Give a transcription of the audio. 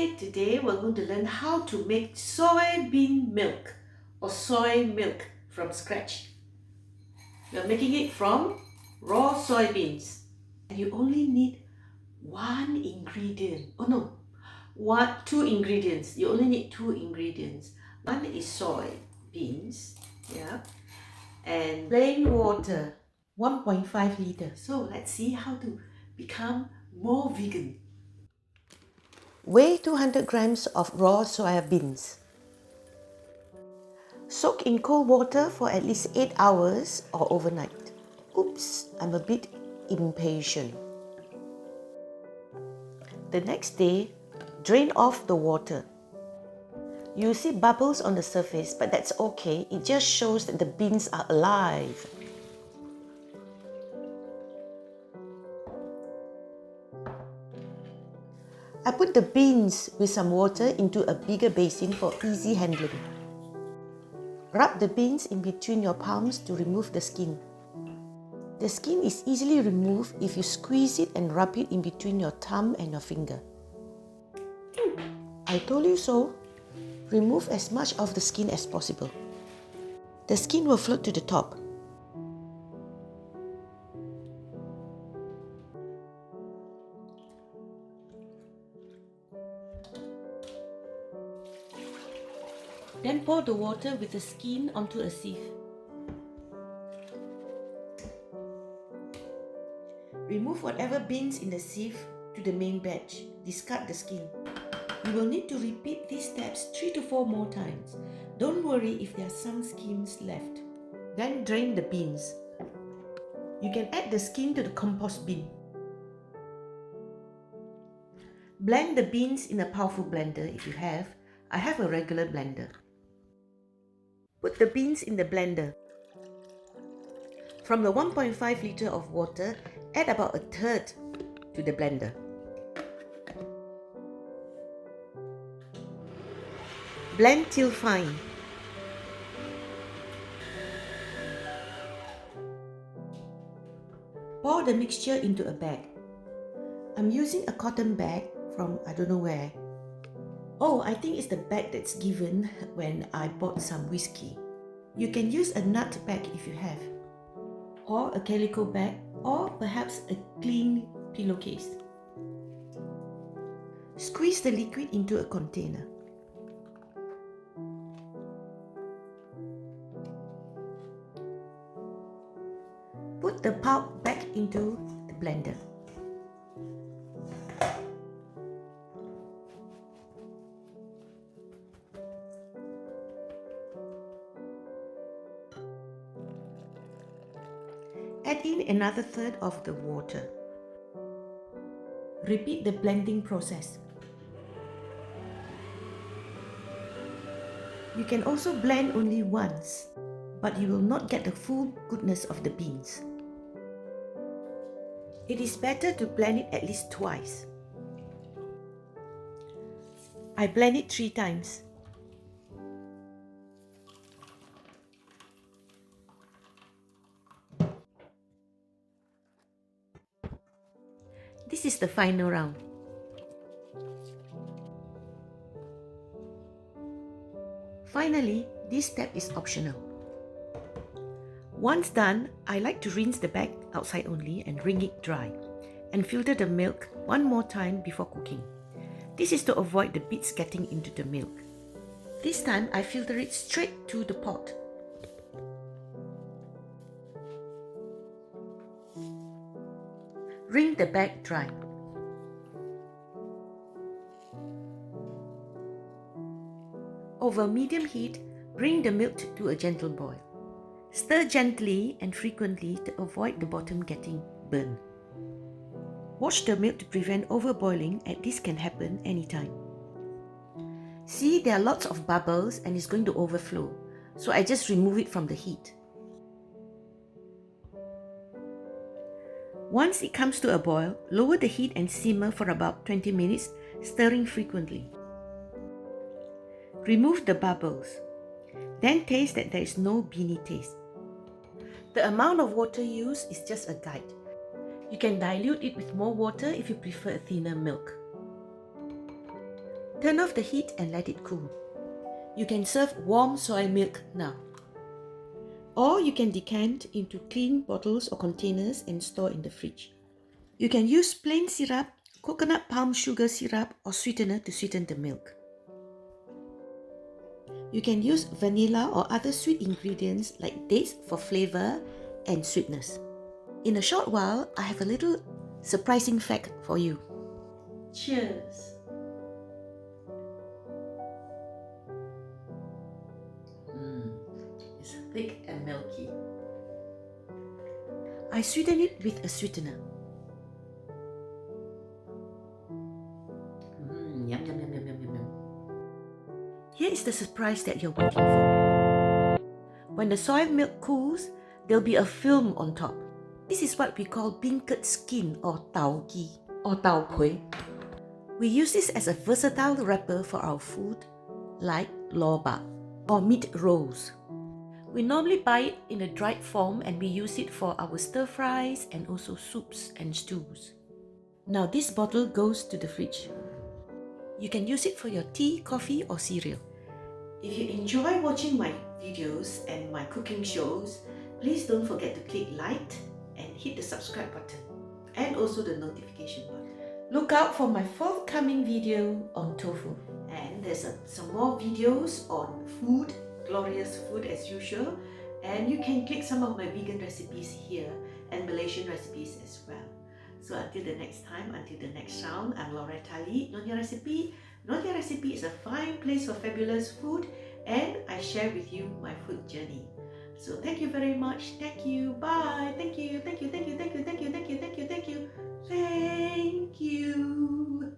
Hi, today we're going to learn how to make soybean milk or soy milk from scratch. We're making it from raw soybeans. And you only need one ingredient. Oh no, two ingredients. You only need two ingredients. One is soybeans, yeah, and plain water, 1.5 liters. So let's see how to become more vegan. Weigh 200 grams of raw soya beans. Soak in cold water for at least 8 hours or overnight. Oops, I'm a bit impatient. The next day, drain off the water. You see bubbles on the surface, but that's okay. It just shows that the beans are alive. I put the beans with some water into a bigger basin for easy handling. Rub the beans in between your palms to remove the skin. The skin is easily removed if you squeeze it and rub it in between your thumb and your finger. I told you so. Remove as much of the skin as possible. The skin will float to the top. Then pour the water with the skin onto a sieve. Remove whatever beans in the sieve to the main batch. Discard the skin. You will need to repeat these steps 3 to 4 more times. Don't worry if there are some skins left. Then drain the beans. You can add the skin to the compost bin. Blend the beans in a powerful blender if you have. I have a regular blender. Put the beans in the blender. From the 1.5 liter of water, add about a third to the blender. Blend till fine. Pour the mixture into a bag. I'm using a cotton bag from I don't know where. Oh, I think it's the bag that's given when I bought some whiskey. You can use a nut bag if you have, or a calico bag, or perhaps a clean pillowcase. Squeeze the liquid into a container. Put the pulp back into the blender. Add in another third of the water. Repeat the blending process. You can also blend only once, but you will not get the full goodness of the beans. It is better to blend it at least twice. I blend it 3 times. This is the final round. Finally, this step is optional. Once done, I like to rinse the bag outside only and wring it dry, and filter the milk one more time before cooking. This is to avoid the bits getting into the milk. This time I filter it straight to the pot. Wring the bag dry. Over medium heat, bring the milk to a gentle boil. Stir gently and frequently to avoid the bottom getting burned. Watch the milk to prevent overboiling, and this can happen anytime. See, there are lots of bubbles and it's going to overflow, so I just remove it from the heat. Once it comes to a boil, lower the heat and simmer for about 20 minutes, stirring frequently. Remove the bubbles. Then taste that there is no beany taste. The amount of water used is just a guide. You can dilute it with more water if you prefer a thinner milk. Turn off the heat and let it cool. You can serve warm soy milk now. Or you can decant into clean bottles or containers and store in the fridge. You can use plain syrup, coconut palm sugar syrup, or sweetener to sweeten the milk. You can use vanilla or other sweet ingredients like dates for flavor and sweetness. In a short while, I have a little surprising fact for you. Cheers! It's thick and milky. I sweeten it with a sweetener. Yum, yum, yum, yum, yum, yum, yum. Here is the surprise that you're waiting for. When the soy milk cools, there'll be a film on top. This is what we call beancurd skin or tau gi or tau pui. We use this as a versatile wrapper for our food like lobak or meat rolls. We normally buy it in a dried form and we use it for our stir fries and also soups and stews. Now this bottle goes to the fridge. You can use it for your tea, coffee or cereal. If you enjoy watching my videos and my cooking shows, please don't forget to click like and hit the subscribe button and also the notification button. Look out for my forthcoming video on tofu. And there's some more videos on food, glorious food as usual. And you can click some of my vegan recipes here and Malaysian recipes as well. So until the next time, until the next round, I'm Loretta Lee, Nyonya Recipe. Nyonya Recipe is a fine place for fabulous food and I share with you my food journey. So thank you very much. Thank you. Bye. Thank you. Thank you. Thank you. Thank you. Thank you. Thank you. Thank you. Thank you. Thank you.